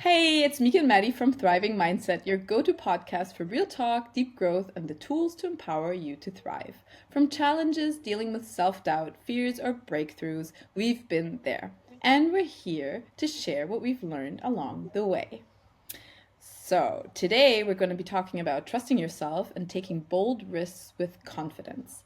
Hey, it's Mieke and Maddy from Thriving Mindset, your go to podcast for real talk, deep growth, and the tools to empower you to thrive. From challenges dealing with self doubt, fears, or breakthroughs, we've been there. And we're here to share what we've learned along the way. So, today we're going to be talking about trusting yourself and taking bold risks with confidence.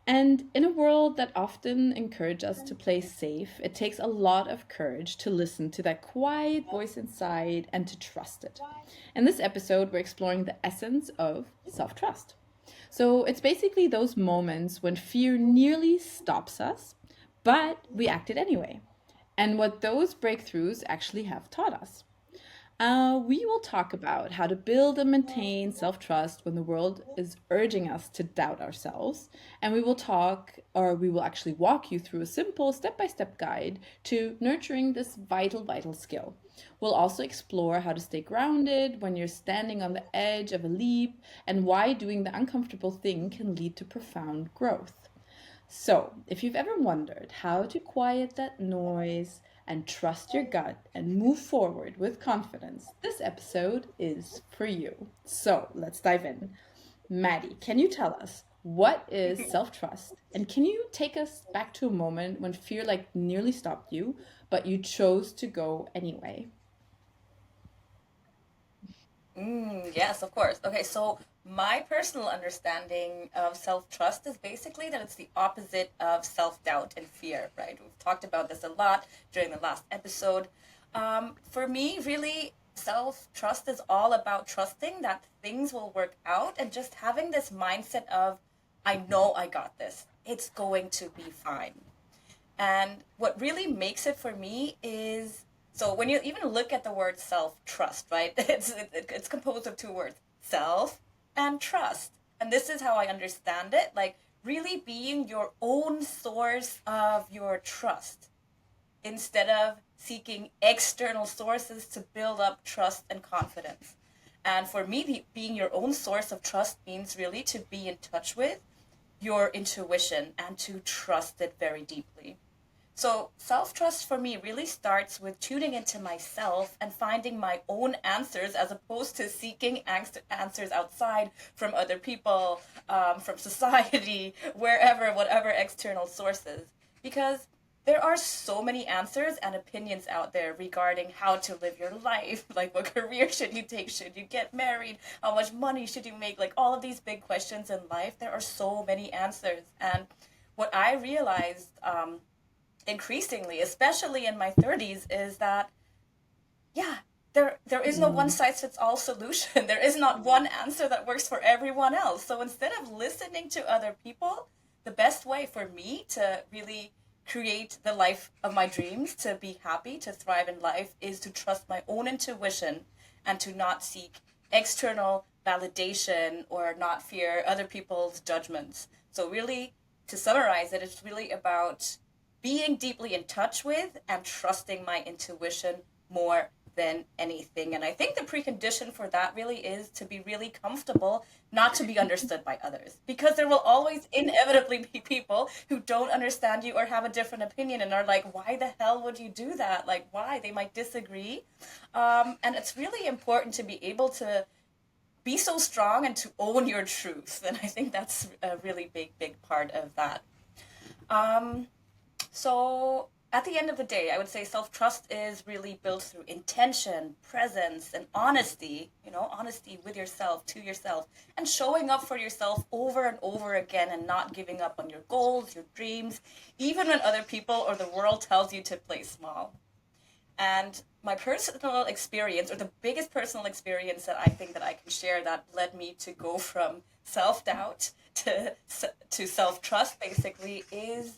And in a world that often encourages us to play safe, it takes a lot of courage to listen to that quiet voice inside and to trust it. In this episode, we're exploring the essence of self trust. So it's basically those moments when fear nearly stops us, but we acted anyway, and what those breakthroughs actually have taught us. We will talk about how to build and maintain self trust when the world is urging us to doubt ourselves. And we will talk, or we will actually walk you through a simple step by step guide to nurturing this vital skill. We'll also explore how to stay grounded when you're standing on the edge of a leap and why doing the uncomfortable thing can lead to profound growth. So, if you've ever wondered how to quiet that noise and trust your gut and move forward with confidence, this episode is for you. So, let's dive in. Maddie, can you tell us what is self trust? And can you take us back to a moment when fear like nearly stopped you, but you chose to go anyway? Yes, of course. Okay, so my personal understanding of self-trust is basically that it's the opposite of self-doubt and fear, right? We've talked about this a lot during the last episode. For me, really, self-trust is all about trusting that things will work out and just having this mindset of, I know I got this. It's going to be fine. And what really makes it for me is so when you even look at the word self trust, right? It's composed of two words, self and trust. And this is how I understand it, like really being your own source of your trust instead of seeking external sources to build up trust and confidence. And for me, being your own source of trust means really to be in touch with your intuition and to trust it very deeply. So, self trust for me really starts with tuning into myself and finding my own answers as opposed to seeking answers outside from other people, from society, wherever, whatever external sources. Because there are so many answers and opinions out there regarding how to live your life. Like, what career should you take? Should you get married? How much money should you make? Like, all of these big questions in life, there are so many answers. And what I realized increasingly, especially in my 30s, is that yeah, there is no one Mm. size fits all solution. There is not one answer that works for everyone else. So instead of listening to other people, the best way for me to really create the life of my dreams, to be happy, to thrive in life, is to trust my own intuition and to not seek external validation or not fear other people's judgments. So really, to summarize it, it's really about being deeply in touch with and trusting my intuition more than anything. And I think the precondition for that really is to be really comfortable not to be understood by others. Because there will always inevitably be people who don't understand you or have a different opinion and are like, why the hell would you do that? Like, why? They might disagree. And it's really important to be able to be so strong and to own your truth. And I think that's a really big part of that. Um, so at the end of the day, I would say self trust is really built through intention, presence, and honesty. You know, honesty with yourself, to yourself, and showing up for yourself over and over again and not giving up on your goals, your dreams, even when other people or the world tells you to play small. And my personal experience, or the biggest personal experience that I think that I can share that led me to go from self doubt to self trust, basically, is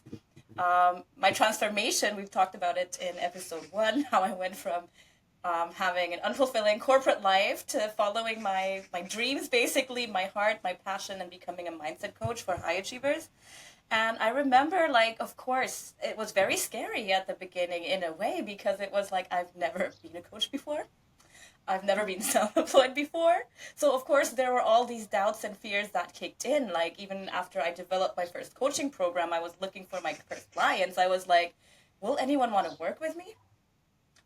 my transformation. We've talked about it in episode one, how I went from having an unfulfilling corporate life to following my dreams, basically, my heart, my passion, and becoming a mindset coach for high achievers. And I remember, like, of course, it was very scary at the beginning in a way because it was like I've never been a coach before. I've never been self-employed before. So of course there were all these doubts and fears that kicked in. Like even after I developed my first coaching program, I was looking for my first clients. I was like, will anyone want to work with me?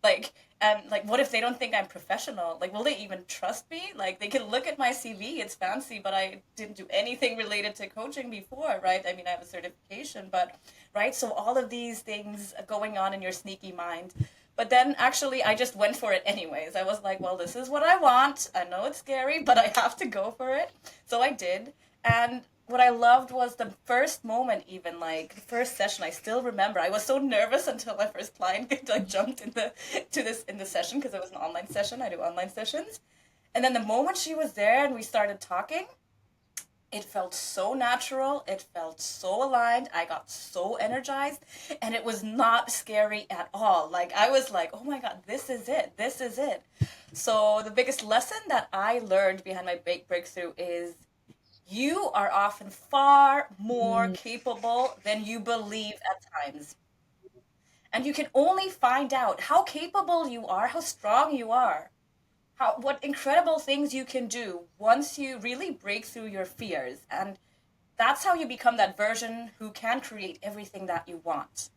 Like, And like, what if they don't think I'm professional? Like, will they even trust me? Like, they can look at my CV, it's fancy, but I didn't do anything related to coaching before, right? I mean, I have a certification, but, right? So, all of these things going on in your sneaky mind. But then actually, I just went for it anyways. I was like, well, this is what I want. I know it's scary, but I have to go for it. So I did. And what I loved was the first moment, even like the first session. I still remember. I was so nervous until my first client like jumped in the to this in the session because it was an online session. I do online sessions, and then the moment she was there and we started talking, it felt so natural. It felt so aligned. I got so energized, and it was not scary at all. Like I was like, oh my god, this is it. This is it. So the biggest lesson that I learned behind my big breakthrough is you are often far more Mm. capable than you believe at times. And you can only find out how capable you are, how strong you are, how what incredible things you can do once you really break through your fears. And that's how you become that version who can create everything that you want.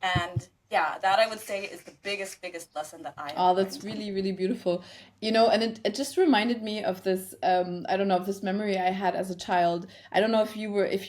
And yeah, that I would say is the biggest lesson that I have Oh, that's learned. really, really beautiful. You know, and it just reminded me of this, I don't know, of this memory I had as a child. I don't know if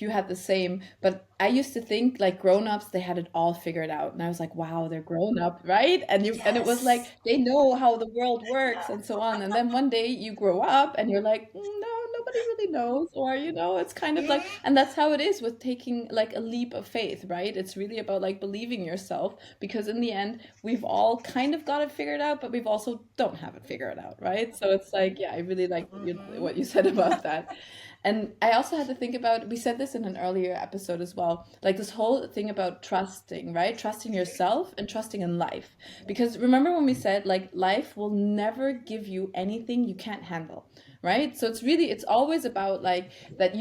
you had the same, but I used to think like grown-ups, they had it all figured out. And I was like, wow, they're grown up, right? And it was like Yes. they know how the world works Yeah. and so on. And then one day you grow up and you're like, no, nobody really knows. Or, it's kind of like, Mhm. and that's how it is with taking like a leap of faith, right? It's really about like believing yourself because in the end, we've all kind of got it figured out, but we've also don't have it figured out, right? So it's like, yeah, I really like what you said about that. And I also had to think about, we said this in an earlier episode as well, like this whole thing about trusting, right? Trusting yourself and trusting in life. Because remember when we said, like, life will never give you anything you can't handle, right? So it's always about like that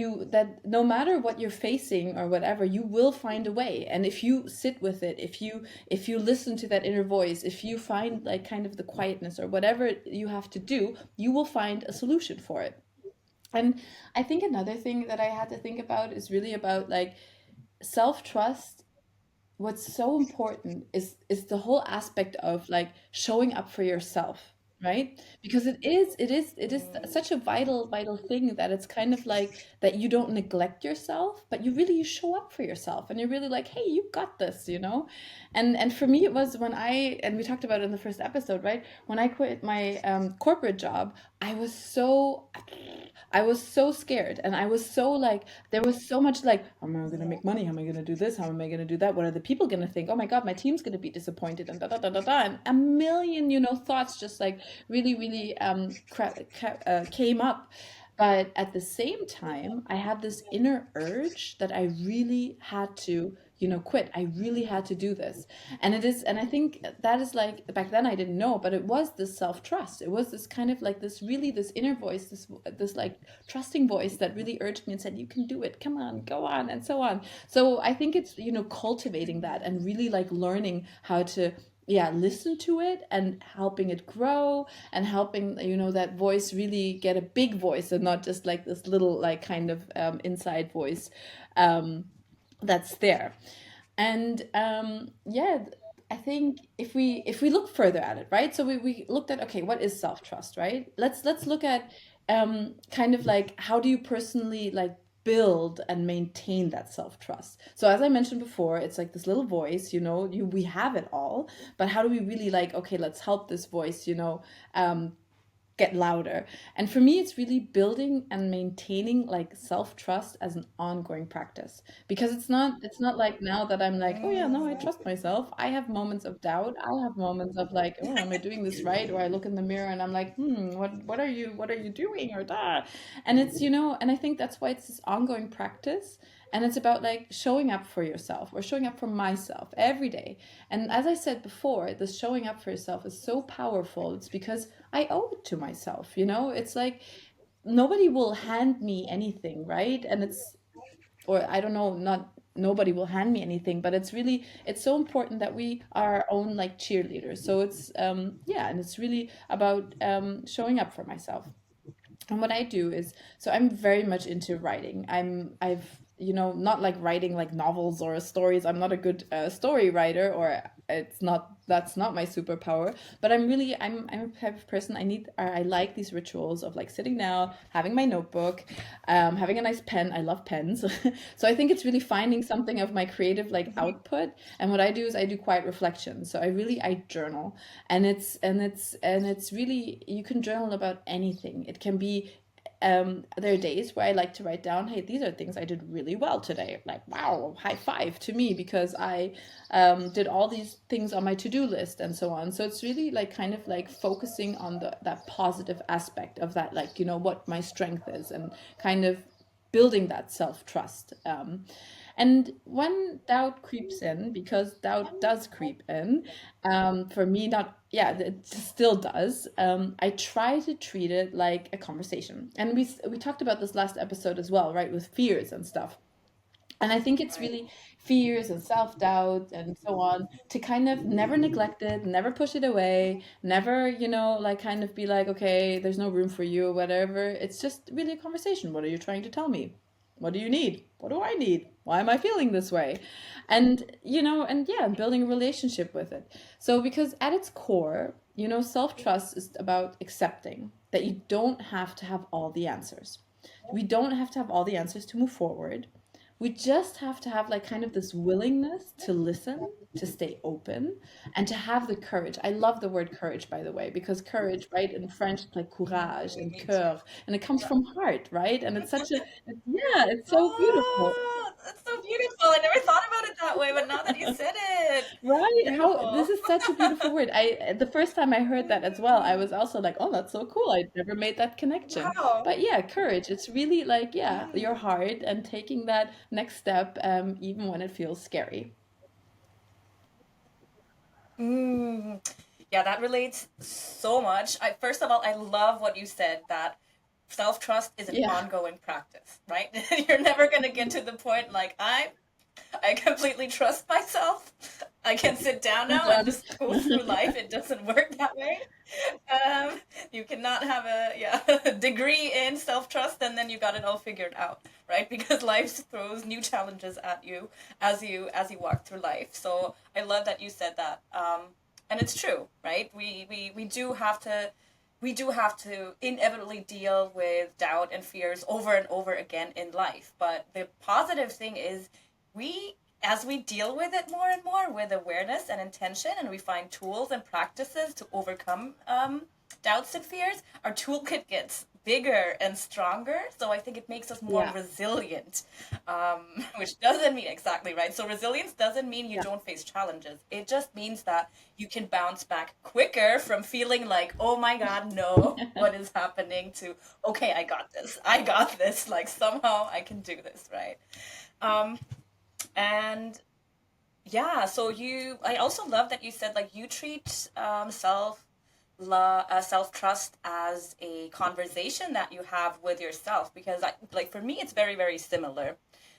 no matter what you're facing or whatever, you will find a way. And if you sit with it, if you listen to that inner voice, if you find like kind of the quietness or whatever you have to do, you will find a solution for it. And I think another thing that I had to think about is really about like self trust. What's so important is the whole aspect of like showing up for yourself, right? Because it is such a vital thing that it's kind of like that you don't neglect yourself, but you show up for yourself and you're really like, hey, you got this. And for me it was when and we talked about it in the first episode, right? When I quit my corporate job, I was so I was so scared and I was so like there was so much like, how am I going to make money? How am I going to do this? How am I going to do that? What are the people going to think? Oh my God, my team's going to be disappointed and da da da da da. And a million, thoughts just like really, really came up. But at the same time, I had this inner urge that I really had to, quit. I really had to do this. And I think that is like, back then I didn't know, but it was this self-trust. It was this kind of like this really, this inner voice, this like trusting voice that really urged me and said, you can do it, come on, go on, and so on. So I think it's, cultivating that and really like learning how to, yeah, listen to it and helping it grow and helping, that voice really get a big voice and not just like this little like kind of inside voice um, that's there. And yeah, I think if we look further at it, right? So we looked at, okay, what is self-trust, right? Let's look at kind of like how do you personally like build and maintain that self-trust. So as I mentioned before, it's like this little voice, we have it all, but how do we really like, okay, let's help this voice, get louder. And for me, it's really building and maintaining like self-trust as an ongoing practice. Because it's not like now that I'm like, oh yeah, no, I trust myself. I have moments of doubt. I have moments of like, oh, am I doing this right? Or I look in the mirror and I'm like, what are you doing? Or that. And and I think that's why it's this ongoing practice. And it's about like showing up for yourself or showing up for myself every day. And as I said before, this showing up for yourself is so powerful. It's because I owe it to myself. It's like nobody will hand me anything, right? And or I don't know, not nobody will hand me anything, but it's so important that we are our own like cheerleaders. So it's yeah, and it's really about showing up for myself. And what I do is, so I'm very much into writing. I've not like writing like novels or stories. I'm not a good story writer, or it's not, that's not my superpower. But I'm a type of person, I like these rituals of like sitting down, having my notebook, having a nice pen. I love pens. So I think it's really finding something of my creative like output. And what I do is I do quiet reflection. So I journal, and it's really, you can journal about anything. It can be, there are days where I like to write down, hey, these are things I did really well today. Like, wow, high five to me because I did all these things on my to-do list and so on. So it's really like kind of like focusing on that positive aspect of that, like, what my strength is, and kind of building that self-trust. And when doubt creeps in, because doubt does creep in, for me, not, yeah, it still does. I try to treat it like a conversation, and we talked about this last episode as well, right, with fears and stuff. And I think it's Right. really fears and self doubt and so on, to kind of never neglect it, never push it away, never, like kind of be like, okay, there's no room for you or whatever. It's just really a conversation. What are you trying to tell me? What do you need? What do I need? Why am I feeling this way? And, and yeah, building a relationship with it. So, because at its core, self trust is about accepting that you don't have to have all the answers. We don't have to have all the answers to move forward. We just have to have like kind of this willingness to listen, to stay open, and to have the courage. I love the word courage, by the way, because courage, right, in French, it's like courage and Me too. cœur, and it comes from heart, right? And it's such a, yeah, it's so beautiful. Oh, that's so beautiful. I never thought about it that way, but now that you said it, Right? How this beautiful. is such a beautiful word. The first time I heard that as well, I was also like, "Oh, that's so cool. I never made that connection." Wow. But yeah, courage. It's really like, yeah, your heart and taking that next step, even when it feels scary. Mm. Yeah, that relates so much. First of all, I love what you said that self-trust is an Yeah, ongoing practice, right? You're never going to get to the point like I completely trust myself. I can sit down I'm now and done. just go through life. It doesn't work that way. You cannot have a degree in self trust and then you got it all figured out, right? Because life throws new challenges at you as you walk through life. So I love that you said that, and it's true, right? We do have to inevitably deal with doubt and fears over and over again in life. But the positive thing is, as we deal with it more and more with awareness and intention, and we find tools and practices to overcome doubts and fears, our toolkit gets bigger and stronger. So I think it makes us more Yeah, resilient, which doesn't mean exactly right. So resilience doesn't mean you yeah, don't face challenges. It just means that you can bounce back quicker from feeling like, oh my God, no, what is happening, to, okay, I got this, like somehow I can do this, right? Um, and yeah, so I also love that you said like you treat self trust as a conversation that you have with yourself, because like for me it's very very similar.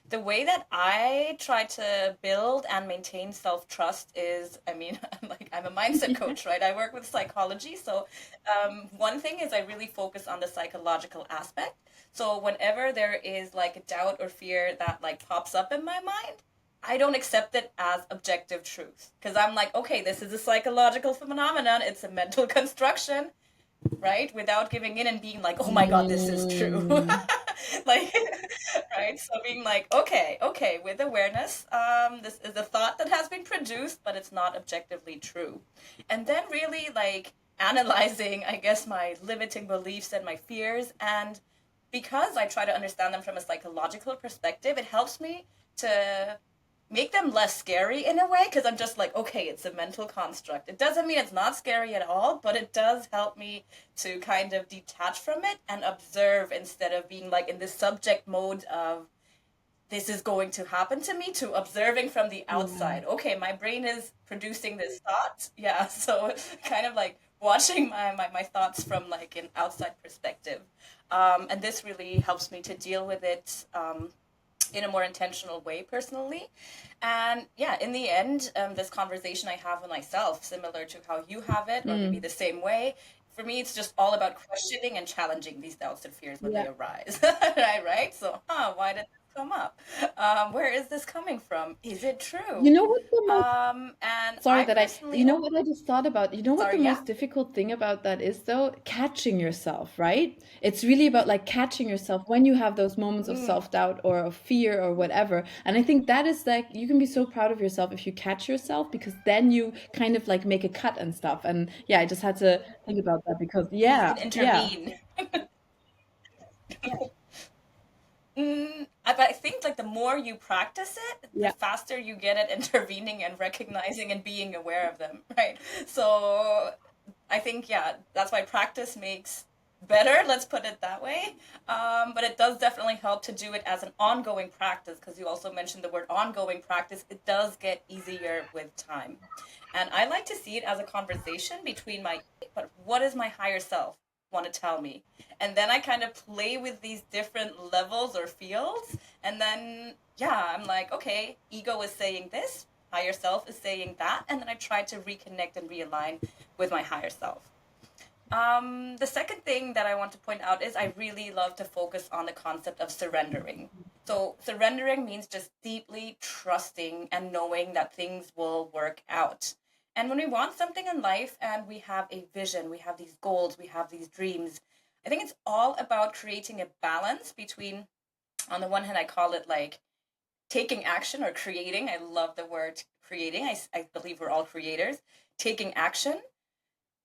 The way that I try to build and maintain self trust is, I mean, like I'm a mindset coach, right? I work with psychology, so one thing is I really focus on the psychological aspect. So whenever there is like a doubt or fear that like pops up in my mind, I don't accept it as objective truth, because I'm like, okay, this is a psychological phenomenon. It's a mental construction, right? Without giving in and being like, oh my God, this is true. mm, Like, right? So being like, okay, with awareness, this is a thought that has been produced, but it's not objectively true. And then really like analyzing, I guess, my limiting beliefs and my fears. And because I try to understand them from a psychological perspective, it helps me to make them less scary in a way, because I'm just like, okay, it's a mental construct. It doesn't mean it's not scary at all, but it does help me to kind of detach from it and observe, instead of being like in this subject mode of this is going to happen to me, to observing from the yeah, outside. Okay, my brain is producing this thought. Yeah, so kind of like watching my thoughts from like an outside perspective. And this really helps me to deal with it in a more intentional way personally. And yeah, in the end, this conversation I have with myself, similar to how you have it, or maybe mm, the same way, for me, it's just all about questioning and challenging these doubts and fears when they yeah, arise. Right, right? So, why did this come up? Where is this coming from? Is it You true? know what the most And Sorry I that personally, you know oh, what I just thought about? You know what the sorry, yeah. most difficult thing about that is, though? Catching yourself, right? It's really about like catching yourself when you have those moments of Mm, self-doubt or of fear or whatever. And I think that is like, you can be so proud of yourself if you catch yourself, because then you kind of like make a cut and stuff. And yeah, I just had to think about that because, you yeah, can yeah, intervene. But I think like the more you practice it, the yeah. faster you get at intervening and recognizing and being aware of them, right? So I think yeah, that's why practice makes better. Let's put it that way. But it does definitely help to do it as an ongoing practice because you also mentioned the word ongoing practice. It does get easier with time, and I like to see it as a conversation between my but what is my higher self want to tell me, and then I kind of play with these different levels or fields, and then yeah, I'm like, okay, ego is saying this, higher self is saying that, and then I try to reconnect and realign with my higher self. The second thing that I want to point out is I really love to focus on the concept of surrendering. So, surrendering means just deeply trusting and knowing that things will work out. And when we want something in life and we have a vision, we have these goals, we have these dreams, I think it's all about creating a balance between, on the one hand, I call it like taking action or creating. I love the word creating. I believe we're all creators. Taking action,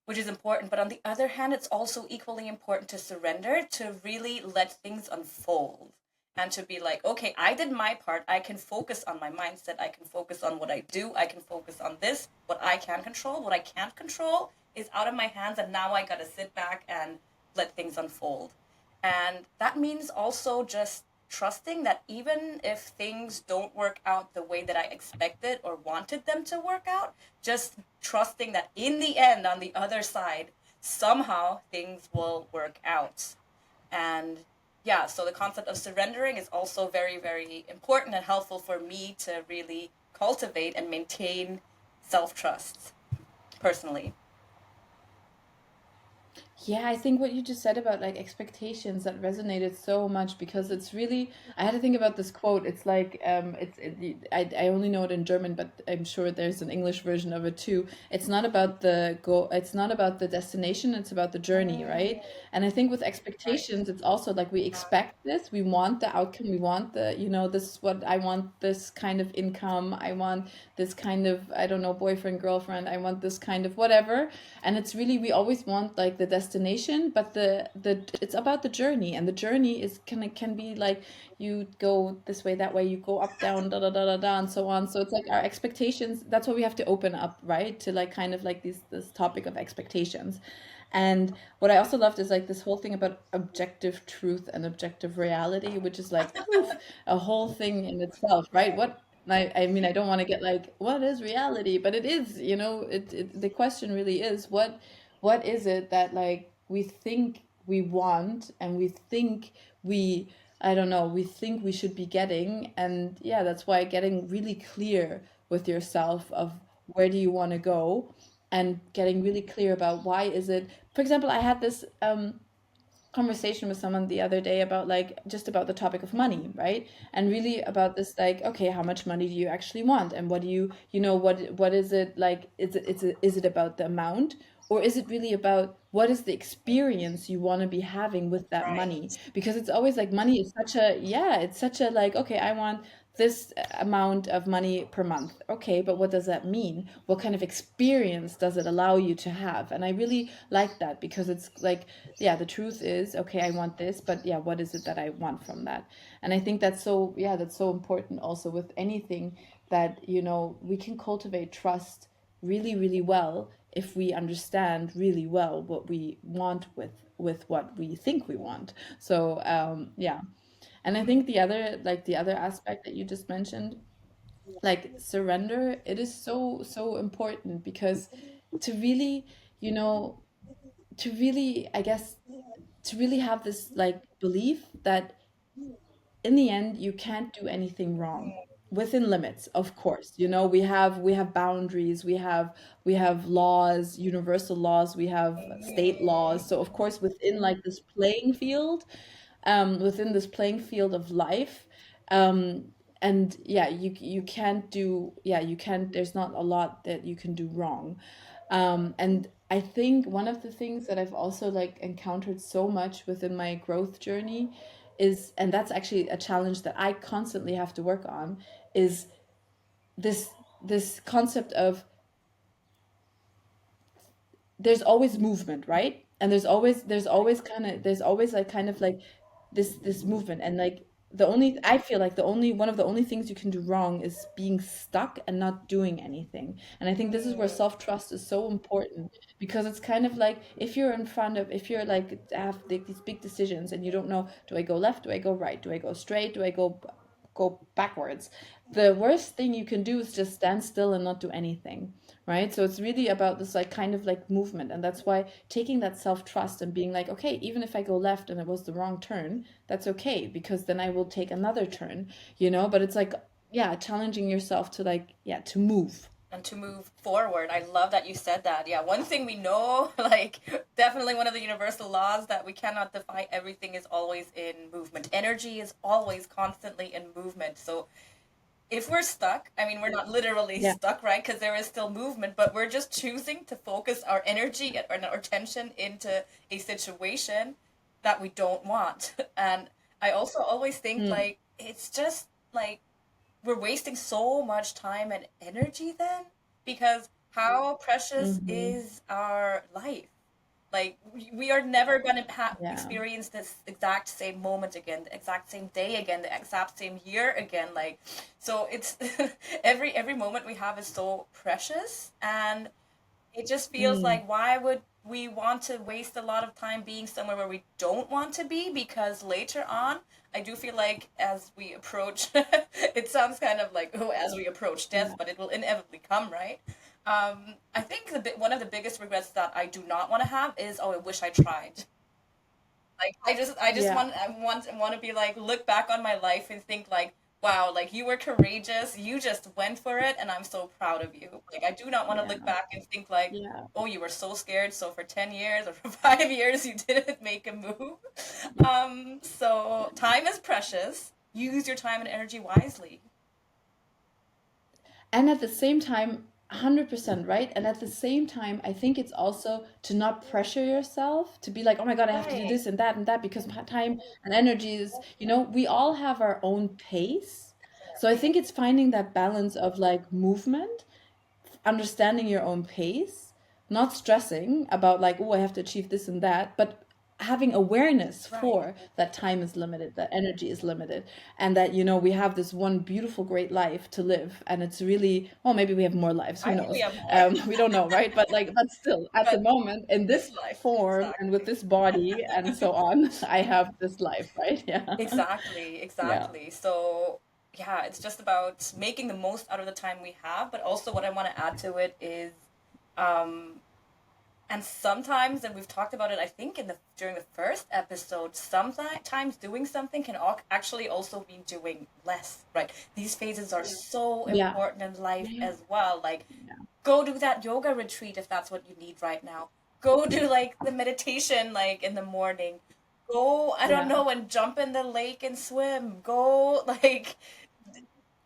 which is important. But on the other hand, it's also equally important to surrender, to really let things unfold and to be like, okay, I did my part. I can focus on my mindset. I can focus on what I do. I can focus on this, what I can control. What I can't control is out of my hands. And now I got to sit back and let things unfold. And that means also just trusting that even if things don't work out the way that I expected or wanted them to work out, just trusting that in the end, on the other side, somehow things will work out. And yeah, so the concept of surrendering is also very, very important and helpful for me to really cultivate and maintain self trust personally. Yeah, I think what you just said about like expectations, that resonated so much, because it's really, I had to think about this quote. It's like I only know it in German, but I'm sure there's an English version of it too. It's not about the go, it's not about the destination, it's about the journey, right? And I think with Right. expectations, it's also like we expect this, we want the outcome, we want the, this is what I want, this kind of income, I want this kind of, I don't know, boyfriend, girlfriend, I want this kind of whatever. And it's really, we always want like the destination, but the it's about the journey, and the journey is can be like, you go this way, that way, you go up, down, da da da da da, and so on. So it's like our expectations, that's why we have to open up, right, to like kind of like this topic of expectations. And what I also loved is like this whole thing about objective truth and objective reality, which is like, oof, a whole thing in itself, right? I mean, I don't want to get like, what is reality? But it is, the question really is, what is it that like we think we want, and we think we, I don't know, we think we should be getting. And yeah, that's why getting really clear with yourself of where do you want to go, and getting really clear about why is it. For example, I had this conversation with someone the other day about like just about the topic of money, right? And really about this, like, okay, how much money do you actually want, and what do what is it like, is it about the amount, or is it really about what is the experience you want to be having with that money? Right. Because it's always like money is such a, yeah, it's such a like, okay, I want this amount of money per month. Okay, but what does that mean? What kind of experience does it allow you to have? And I really like that, because it's like, yeah, the truth is, okay, I want this, but yeah, what is it that I want from that? And I think that's so, yeah, that's so important also with anything, that, we can cultivate trust really, really well if we understand really well what we want with what we think we want. So, yeah. And I think the other aspect that you just mentioned, like surrender, it is so, so important, because to really, you know, to really, I guess, to really have this like belief that in the end you can't do anything wrong, within limits, of course. We have boundaries, we have laws, universal laws, we have state laws. So of course, within this playing field of life, um and yeah, you can't do, yeah, you can't, there's not a lot that you can do wrong. And I think one of the things that I've also like encountered so much within my growth journey is, and that's actually a challenge that I constantly have to work on, is this this concept of there's always movement, right? And there's always kind of, there's always like kind of like this movement, and like the only, I feel like the only one of the only things you can do wrong is being stuck and not doing anything. And I think this is where Mm, self-trust is so important, because it's kind of like if you're in front of, if you're like have these big decisions and you don't know, do I go left, do I go right, do I go straight, do I go backwards, the worst thing you can do is just stand still and not do anything, right? So it's really about this like kind of like movement. And that's why taking that self-trust and being like, okay, even if I go left and it was the wrong turn, that's okay, because then I will take another turn, but it's like, yeah, challenging yourself to like, yeah, to move. and to move forward. I love that you said that. Yeah, one thing we know, like definitely one of the universal laws that we cannot defy, everything is always in movement. Energy is always constantly in movement. So if we're stuck, I mean, we're not literally Yeah. stuck, right? Because there is still movement, but we're just choosing to focus our energy and our attention into a situation that we don't want. And I also always think Mm, like it's just like we're wasting so much time and energy then, because how precious mm-hmm. is our life? Like we are never going to Yeah. experience this exact same moment again, the exact same day again, the exact same year again. Like, so it's every moment we have is so precious, and it just feels Mm, like why would we want to waste a lot of time being somewhere where we don't want to be? Because later on, I do feel like as we approach, it sounds kind of like, oh, as we approach death, yeah. but it will inevitably come, right? I think one of the biggest regrets that I do not want to have is, oh, I wish I tried. Like I just Yeah. want to be like look back on my life and think like, wow, like you were courageous, you just went for it, and I'm so proud of you. Like I do not want to look Yeah. back and think like, Yeah. oh, you were so scared, so for 10 years or for 5 years you didn't make a move. So time is precious. Use your time and energy wisely. And at the same time, 100% right. And at the same time, I think it's also to not pressure yourself to be like, oh my God, I have to do Right, this and that, because time and energy is, we all have our own pace. So I think it's finding that balance of like movement, understanding your own pace, not stressing about like, oh, I have to achieve this and that, but having awareness right. for that time is limited, that energy is limited, and that, we have this one beautiful, great life to live. And it's really, well, maybe we have more lives, who I think we knows? have more, We don't know, right? But like, but still, at the but moment, in this this life, form and with exactly. this body and so on, I have this life, right? Yeah. Exactly, Yeah. exactly. So, yeah, it's just about making the most out of the time we have, but also what I want to add to it is, um, and sometimes, and we've talked about it, I think in the during the first episode, sometimes doing something can actually also be doing less, right? These phases are so Yeah. important in life Yeah. as well. Like, Yeah. go do that yoga retreat if that's what you need right now. Go do like the meditation like in the morning. Go, I don't Yeah. know, and jump in the lake and swim. Go like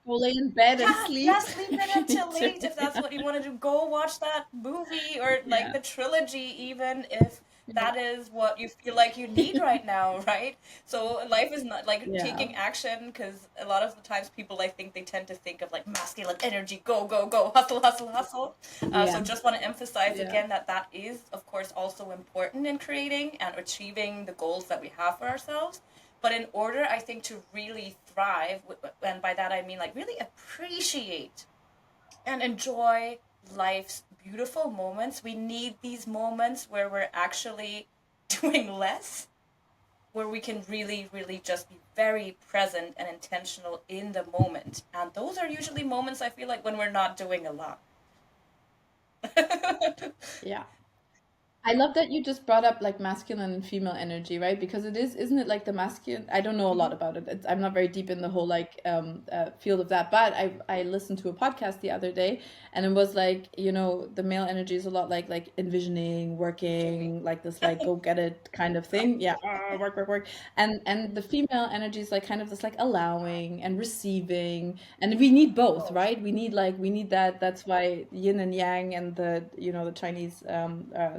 Go lay in bed and yeah, yeah, sleep sleep in if you need until to. late if that's what you want to do. Go watch that movie or like Yeah. the trilogy, even if Yeah. that is what you feel like you need right now, right? So life is not like Yeah. taking action because a lot of the times people, I think, they tend to think of like masculine energy, go, go, go, hustle, hustle, hustle. So Yeah. just want to emphasize Yeah. again that that is, of course, also important in creating and achieving the goals that we have for ourselves. But in order, I think, to really thrive, and by that I mean like really appreciate and enjoy life's beautiful moments, we need these moments where we're actually doing less, where we can really, really just be very present and intentional in the moment. And those are usually moments I feel like when we're not doing a lot. Yeah. I love that you just brought up like masculine and female energy, right? Because it is, isn't it like the masculine? I don't know a lot Hmm. about it. I'm not very deep in the whole like field of that, but I listened to a podcast the other day, and it was like, the male energy is a lot like envisioning, Doing. working, like this like go get it kind of thing. Yeah, work, work, work. And the female energy is like kind of this like allowing and receiving, and we need both, Both. right? We need that. That's why yin and yang, and the Chinese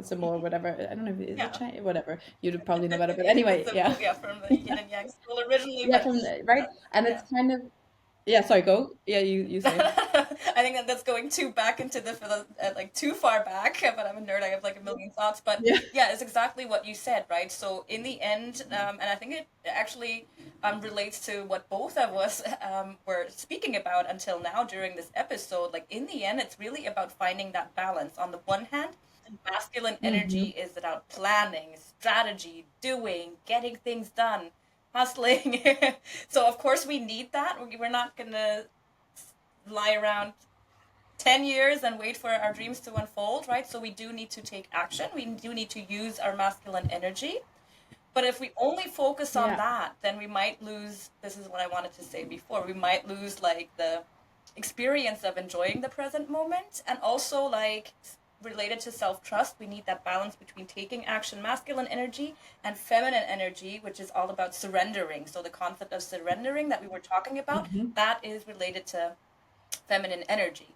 symbol or whatever. I don't know if is it Yeah. Chinese, whatever. You'd probably know better, but It is a anyway, yeah. symbol, yeah, from the yin and yang school originally, Yeah, but from right. And it's yeah. kind of, yeah, sorry, go. Yeah, you say. I think that that's going too back into the like too far back. But I'm a nerd. I have like a million thoughts. But Yeah. yeah, it's exactly what you said, right? So in the end, and I think it actually relates to what both of us were speaking about until now during this episode. Like in the end, it's really about finding that balance. On the one hand, masculine Mm-hmm. energy is about planning, strategy, doing, getting things done, hustling. So of course we need that. We're not gonna lie around 10 years and wait for our dreams to unfold, right? So we do need to take action. We do need to use our masculine energy. But if we only focus on Yeah. that, then we might lose. This is what I wanted to say before. We might lose like the experience of enjoying the present moment, and also like related to self-trust, we need that balance between taking action, masculine energy, and feminine energy, which is all about surrendering. So the concept of surrendering that we were talking about, Mm-hmm. that is related to feminine energy.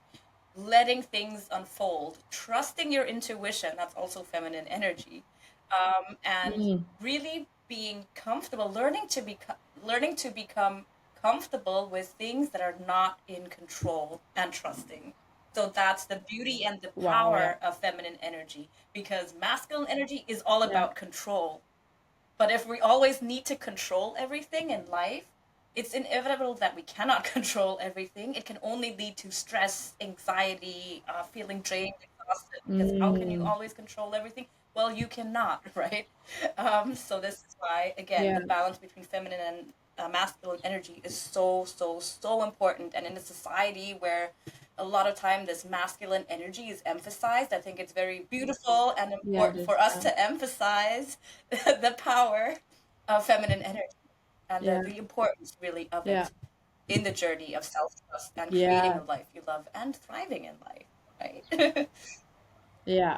Letting things unfold, trusting your intuition, that's also feminine energy. And Mm. really being comfortable, learning to become comfortable with things that are not in control, and trusting. So that's the beauty and the Wow. Yeah. power of feminine energy, because masculine energy is all Yeah. about control. But if we always need to control everything in life, it's inevitable that we cannot control everything. It can only lead to stress, anxiety, feeling drained, exhausted, because how can you Mm. always control everything? Well, you cannot, right? So this is why, again, the Yeah. balance between feminine and masculine energy is so, so, so important. And in a society where a lot of time this masculine energy is emphasized, I think it's very beautiful and Yeah, it important for is. us Yeah. to emphasize the power of feminine energy, and Yeah. the importance really of Yeah. it in the journey of self-trust and creating Yeah. a life you love and thriving in life, right? Yeah.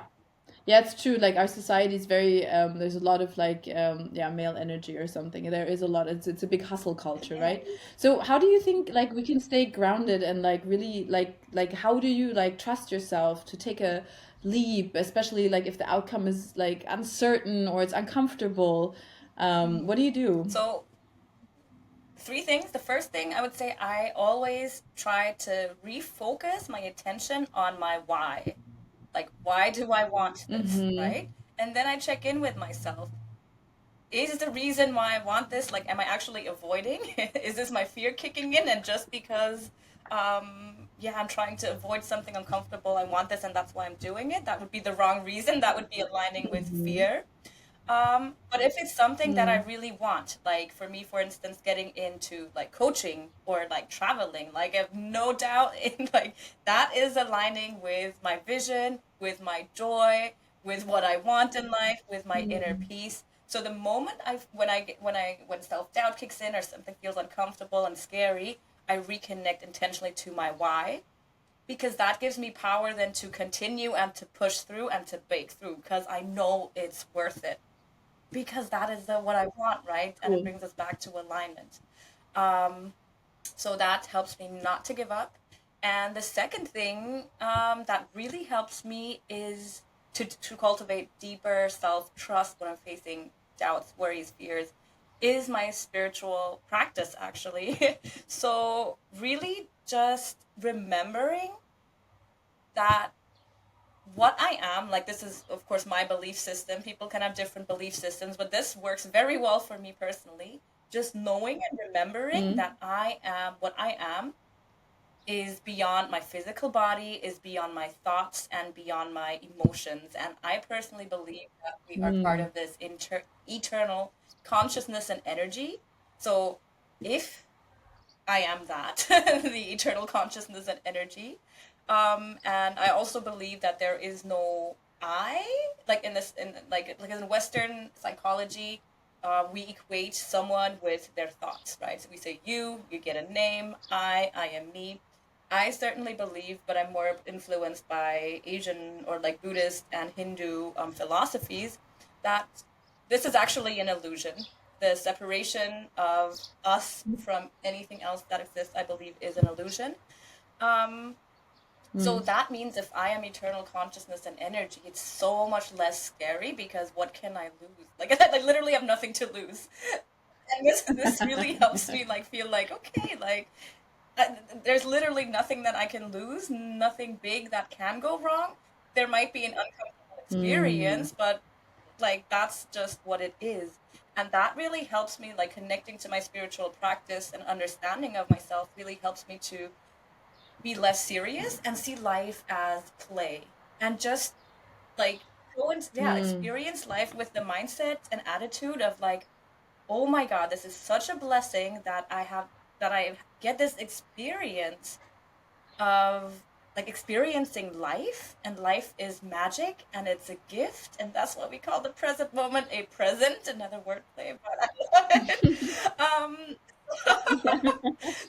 Yeah, it's true. Like our society is very there's a lot of like yeah, male energy or something. There is a lot. It's a big hustle culture, Yeah. right? So how do you think like we can stay grounded and like really like how do you like trust yourself to take a leap, especially like if the outcome is like uncertain or it's uncomfortable? Mhm. What do you do? So three things. The first thing I would say, I always try to refocus my attention on my why. Like, why do I want this, Mm-hmm. right? And then I check in with myself. Is the reason why I want this, like, am I actually avoiding? Is this my fear kicking in? And just because, yeah, I'm trying to avoid something uncomfortable, I want this and that's why I'm doing it. That would be the wrong reason. That would be aligning with Mm-hmm. fear. But if it's something that I Mm. really want, like for me, for instance, getting into like coaching or like traveling, like I have no doubt in like that is aligning with my vision, with my joy, with what I want in life, with my inner Mm. peace. So the moment when self-doubt kicks in or something feels uncomfortable and scary, I reconnect intentionally to my why, because that gives me power then to continue and to push through and to break through, because I know it's worth it, because that is what I want, right? And it Cool. brings us back to alignment. Um, so that helps me not to give up. And the second thing that really helps me is to cultivate deeper self trust when I'm facing doubts, worries, fears, is my spiritual practice, actually. So, really just remembering that what I am, like this is of course my belief system. People can have different belief systems, but this works very well for me personally. Just knowing and remembering Mm. that I am what I am is beyond my physical body, is beyond my thoughts, and beyond my emotions. And I personally believe that we are part Mm. of this eternal consciousness and energy. So if I am that, the eternal consciousness and energy. And I also believe that there is no I like in this in like in Western psychology, we equate someone with their thoughts, right? So we say you get a name. I am me. I certainly believe, but I'm more influenced by Asian or like Buddhist and Hindu philosophies, that this is actually an illusion. The separation of us from anything else that exists, I believe, is an illusion. Um, so Mm. that means if I am eternal consciousness and energy, it's so much less scary because what can I lose? Like I literally have nothing to lose. And this really helps me like feel like okay, like there's literally nothing that I can lose, nothing big that can go wrong. There might be an uncomfortable Mm. experience, but like that's just what it is. And that really helps me like connecting to my spiritual practice and understanding of myself really helps me to be less serious and see life as play and just like go and yeah Mm. experience life with the mindset and attitude of like oh my god, this is such a blessing that I get this experience of like experiencing life, and life is magic and it's a gift, and that's what we call the present moment a present, another wordplay, but I love it.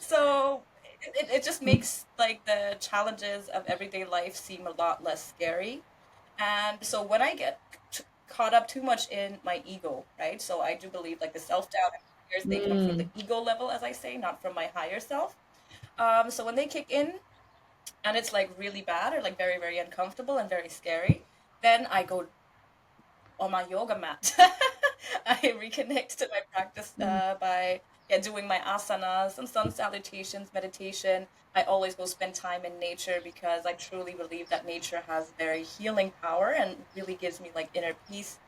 So it just makes like the challenges of everyday life seem a lot less scary. And so when I get caught up too much in my ego, right? So I do believe like the self doubt and fears, they come from the Mm. ego level, as I say, not from my higher self. So when they kick in and it's like really bad or like very, very uncomfortable and very scary, then I go on my yoga mat. I reconnect to my practice Mm. by yeah, doing my asanas, some sun salutations, meditation. I always go spend time in nature because I truly believe that nature has very healing power and really gives me like inner peace.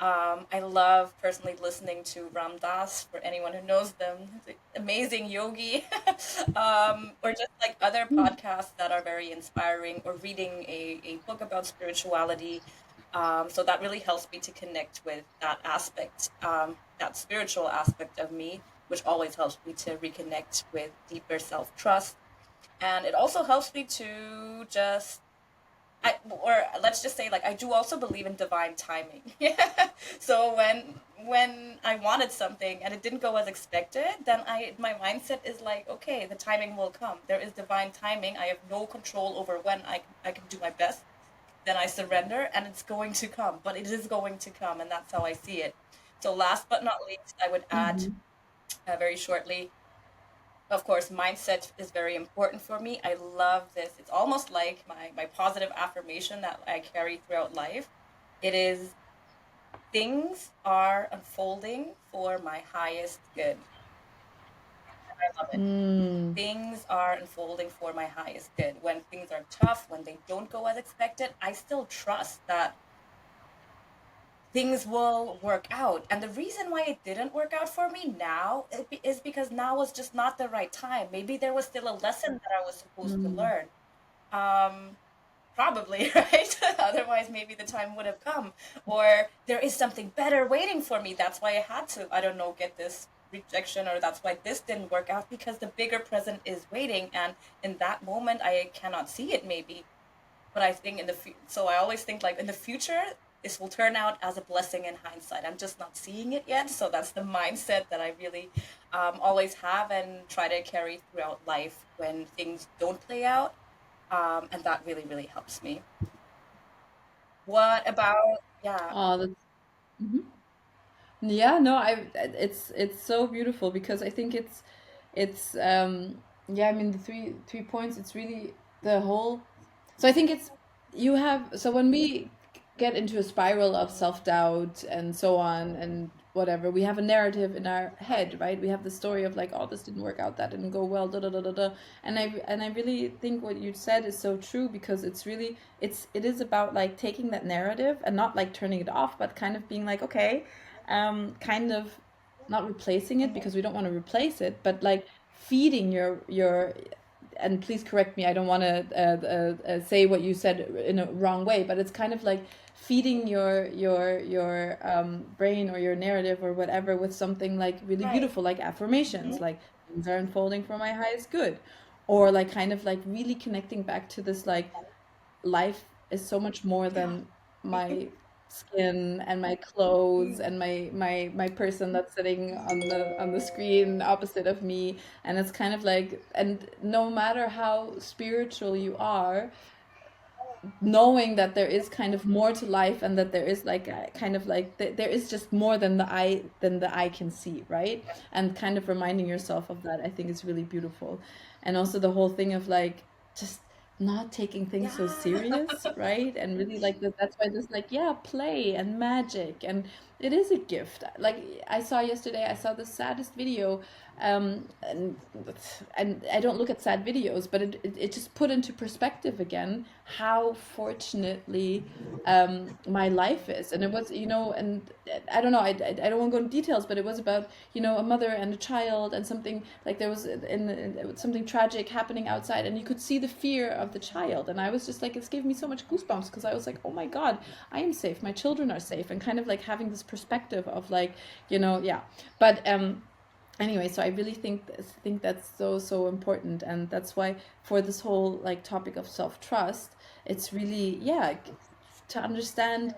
I love personally listening to Ram Dass for anyone who knows them. He's an amazing yogi. Or just like other podcasts that are very inspiring, or reading a book about spirituality. So that really helps me to connect with that aspect, that spiritual aspect of me, which always helps me to reconnect with deeper self trust. And it also helps me to just or let's just say like I do also believe in divine timing. Yeah. So when I wanted something and it didn't go as expected, then I my mindset is like, okay, the timing will come. There is divine timing. I have no control over when I can do my best. Then I surrender and it's going to come. But it is going to come, and that's how I see it. So last but not least, I would add Mhm. very shortly, of course, mindset is very important for me. I love this. It's almost like my positive affirmation that I carry throughout life. It is things are unfolding for my highest good. I love it. Mm. Things are unfolding for my highest good. When things are tough, when they don't go as expected, I still trust that things will work out. And the reason why it didn't work out for me now is because now was just not the right time. Maybe there was still a lesson that I was supposed to Mm. learn. Um, Probably, right? Otherwise, maybe the time would have come. Or there is something better waiting for me. That's why I had to, I don't know, get this rejection, or that's why this didn't work out, because the bigger present is waiting. And in that moment, I cannot see it maybe. But I think so I always think like in the future, this will turn out as a blessing in hindsight. I'm just not seeing it yet. So that's the mindset that I really always have and try to carry throughout life when things don't play out. And that really, really helps me. What about, yeah, Oh, that's mhm. Yeah, no, it's so beautiful because I think it's yeah, I mean the three points, it's really the whole. So I think it's you have so when we get into a spiral of mm, self-doubt and so on and whatever, we have a narrative in our head, right, right? We have the story of like, oh, this didn't work out, that didn't go well, da da da da da. And I really think what you said is so true because it's really it is about like taking that narrative and not like turning it off, but kind of being like, okay, kind of not replacing it mm-hmm, because we don't want to replace it, but like feeding your and please correct me, I don't want to say what you said in a wrong way, but it's kind of like feeding your brain or your narrative or whatever with something like really right, beautiful, like affirmations, mm-hmm, like things are unfolding for my highest good, or like kind of like really connecting back to this like life is so much more yeah, than my skin and my clothes and my person that's sitting on the screen opposite of me. And it's kind of like, and no matter how spiritual you are, knowing that there is kind of more to life, and that there is like a, kind of like there is just more than the eye can see, right? And kind of reminding yourself of that, I think, is really beautiful. And also the whole thing of like just not taking things so Yeah. serious, right? And really like that, that's why there's like, yeah, play and magic, and it is a gift. Like I saw the saddest video, and I don't look at sad videos, but it just put into perspective again how fortunately my life is. And it was, and I don't know, I don't want to go into details, but it was about, a mother and a child, and something like there was something tragic happening outside, and you could see the fear of the child. And I was just like, it's gave me so much goosebumps, because I was like, oh my God, I am safe, my children are safe, and kind of like having this perspective of like, yeah. But anyway, so I really think that's so important, and that's why for this whole like topic of self-trust, it's really, yeah, to understand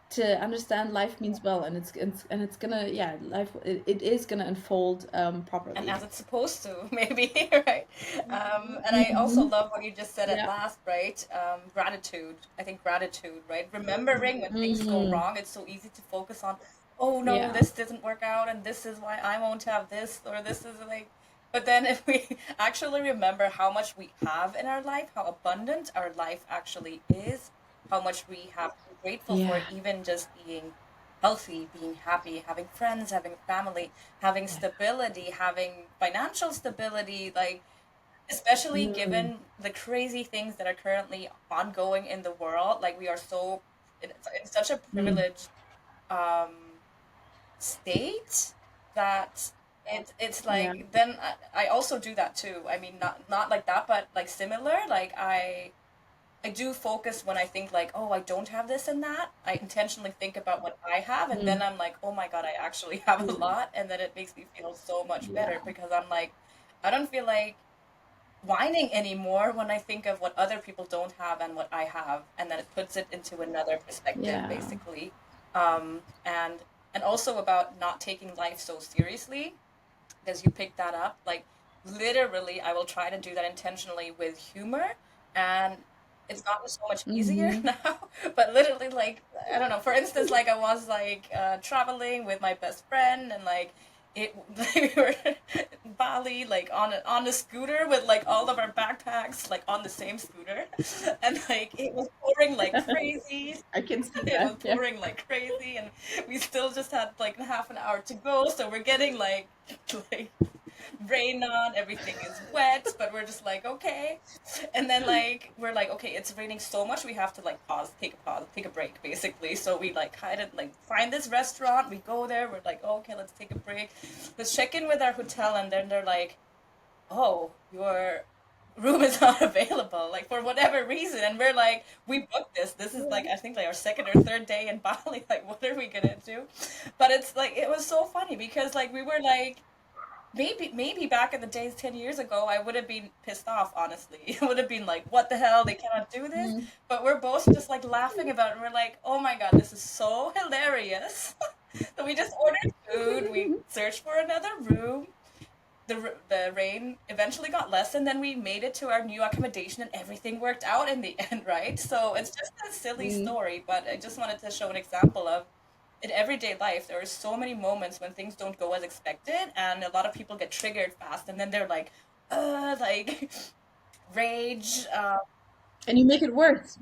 to understand life means well, and it's gonna, yeah, life, it is gonna unfold And properly. as it's supposed to, maybe, right? And I also Hmm. love what you just said at Yeah. last, right? Gratitude. I think gratitude, right? Remembering when things go Hmm. wrong, it's so easy to focus on, oh no, Yeah. this didn't work out, and this is why I won't have this, or this is like. But then if we actually remember how much we have in our life, how abundant our life actually is, how much we have to be grateful for, Yeah. even just being healthy, being happy, having friends, having family, having Yeah. stability, having financial stability, like especially Mm. given the crazy things that are currently ongoing in the world, like we are so in such a Mm. privileged um state that it's Yeah. like then I also do that too. I mean, not like that, but like similar. Like I do focus when I think like, oh, I don't have this and that. I intentionally think about what I have, and then Mm. I'm like, oh my God, I actually have a Mm. lot, and then it makes me feel so much better Yeah. because I'm like, I don't feel like whining anymore when I think of what other people don't have and what I have, and then it puts it into another perspective, Yeah. basically. And also about not taking life so seriously, because you picked that up. Like literally, I will try to do that intentionally with humor, and it's gotten so much easier Hmm. now. But literally, like I don't know. For instance, like I was like traveling with my best friend, and like it we were in Bali, like on a scooter with like all of our backpacks, like on the same scooter, and like it was pouring like crazy. I can see It was that. Yeah. pouring like crazy, and we still just had like half an hour to go, so we're getting like like rain on, everything is wet, but we're just like okay. And then like we're like okay, it's raining so much, we have to like pause, take a break, basically. So we like kind of like find this restaurant, we go there, we're like okay, let's take a break, let's check in with our hotel, and then they're like, oh, your room is not available, like for whatever reason. And we're like, we booked this. This is like, I think like our second or third day in Bali. Like, what are we gonna do? But it's like, it was so funny because like we were like, maybe back in the days 10 years ago, I would have been pissed off, honestly. It would have been like, what the hell? They cannot do this. Mm. But we're both just like laughing about it. And we're like, oh my God, this is so hilarious. So we just ordered food. We searched for another room. The rain eventually got less, and then we made it to our new accommodation, and everything worked out in the end, right? So it's just a silly Mm. story, but I just wanted to show an example of in everyday life there are so many moments when things don't go as expected, and a lot of people get triggered fast, and then they're like rage. And you make it worse.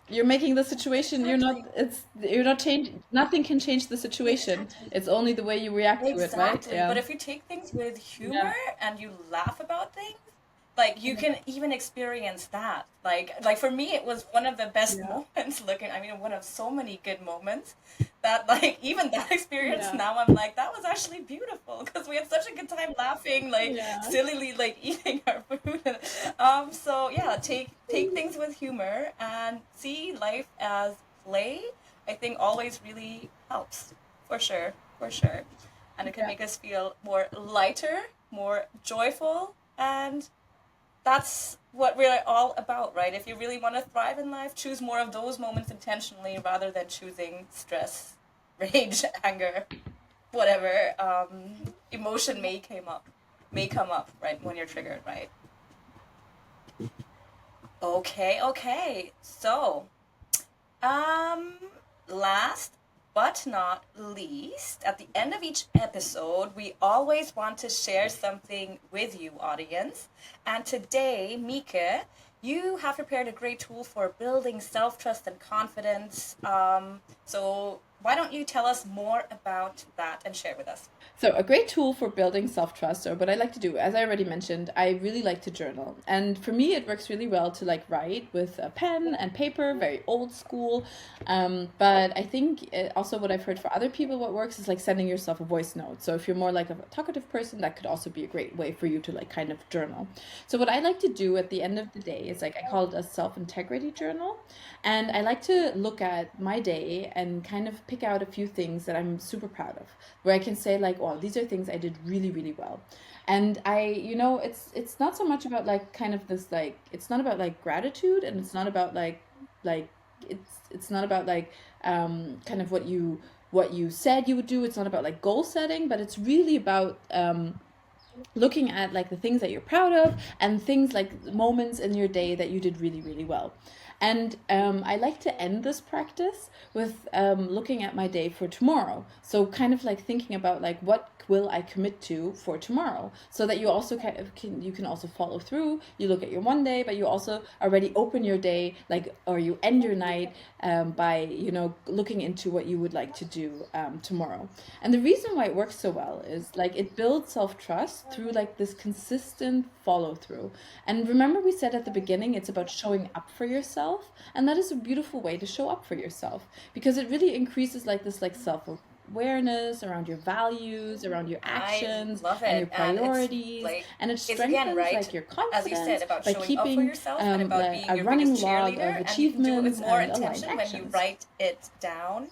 You're making the situation, Exactly. you're not changing, nothing can change the situation. Exactly. It's only the way you react to it, right? Exactly. But Yeah. if you take things with Yeah. humor and you laugh about things, like you can even experience that. Like for me it was one of the best Yeah. moments looking, I mean one of so many good moments that like even that experience Yeah. now I'm like that was actually beautiful because we had such a good time laughing, like Yeah. sillily like eating our food. So yeah, take things with humor and see life as play. I think always really helps, for sure, for sure. And it can Yeah. make us feel more lighter, more joyful, and that's what we're all about, right? If you really want to thrive in life, choose more of those moments intentionally rather than choosing stress, rage, anger, whatever emotion may come up, right, when you're triggered, right? Okay, okay. So, um, last but not least, at the end of each episode, we always want to share something with you, audience. And today, Mieke, you have prepared a great tool for building self trust and confidence. So, why don't you tell us more about that and share with us? So, a great tool for building self trust, or what I like to do, as I already mentioned, I really like to journal. And for me, it works really well to like write with a pen and paper, very old school. But I think also what I've heard for other people, what works is like sending yourself a voice note. So, if you're more like a talkative person, that could also be a great way for you to like kind of journal. So, what I like to do at the end of the day is like I call it a self integrity journal. And I like to look at my day and kind of pick out a few things that I'm super proud of, where I can say like, "Oh, these are things I did really, really well." And it's not so much about like kind of this like it's not about like gratitude, and it's not about like it's not about like kind of what you said you would do. It's not about like goal setting, but it's really about looking at like the things that you're proud of and things like moments in your day that you did really, really well. And I like to end this practice with looking at my day for tomorrow. So kind of like thinking about like what will I commit to for tomorrow, so that you also kind of can also follow through. You look at your one day, but you also already open your day like, or you end your night by looking into what you would like to do tomorrow. And the reason why it works so well is like it builds self trust through like this consistent follow through. And remember, we said at the beginning, it's about showing up for yourself. And that is a beautiful way to show up for yourself, because it really increases like this like self awareness around your values, around your I actions love and your it. And it's priorities, like, and it it's again, strengthens right? like your As you said, confidence about by showing up for keeping yourself and about being a your biggest running log cheerleader. of And you can do it with achievements more and aligned intention when you actions. write it down.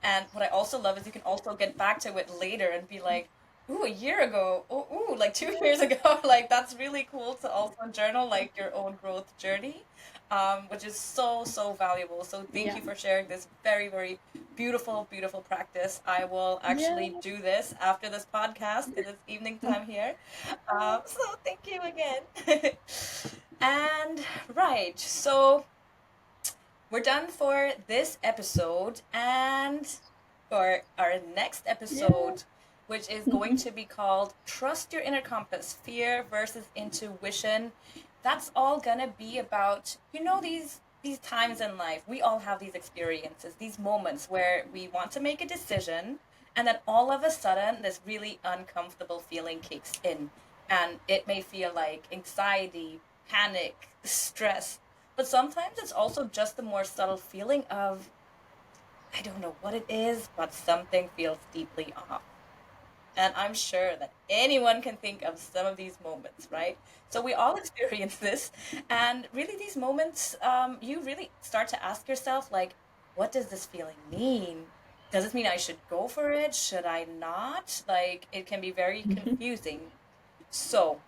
And what I also love is you can also get back to it later and be like, ooh, a year ago, oh, ooh, like 2 years ago. Like, that's really cool to also journal like your own growth journey, which is so, so valuable. So thank Yeah. you for sharing this very, very beautiful, beautiful practice. I will Yeah. actually do this after this podcast in this evening time here. So thank you again. And right, so we're done for this episode, and for our next Yeah. episode, which is going to be called Trust Your Inner Compass, Fear versus Intuition. That's all gonna be about, these times in life. We all have these experiences, these moments where we want to make a decision, and then all of a sudden this really uncomfortable feeling kicks in. And it may feel like anxiety, panic, stress, but sometimes it's also just the more subtle feeling of, I don't know what it is, but something feels deeply off. And I'm sure that anyone can think of some of these moments, right? So we all experience this. And really, these moments, you really start to ask yourself, like, what does this feeling mean? Does this mean I should go for it? Should I not? Like, it can be very confusing. So,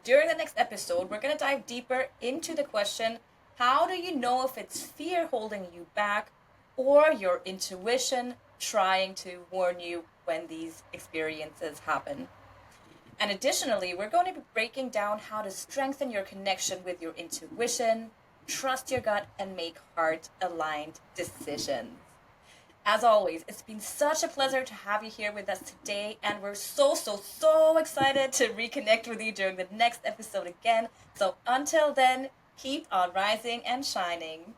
during the next episode, we're going to dive deeper into the question, how do you know if it's fear holding you back or your intuition trying to warn you when these experiences happen? And additionally, we're going to be breaking down how to strengthen your connection with your intuition, trust your gut, and make heart aligned decisions. As always, it's been such a pleasure to have you here with us today, and we're so, so, so excited to reconnect with you during the next episode again. So until then, keep on rising and shining.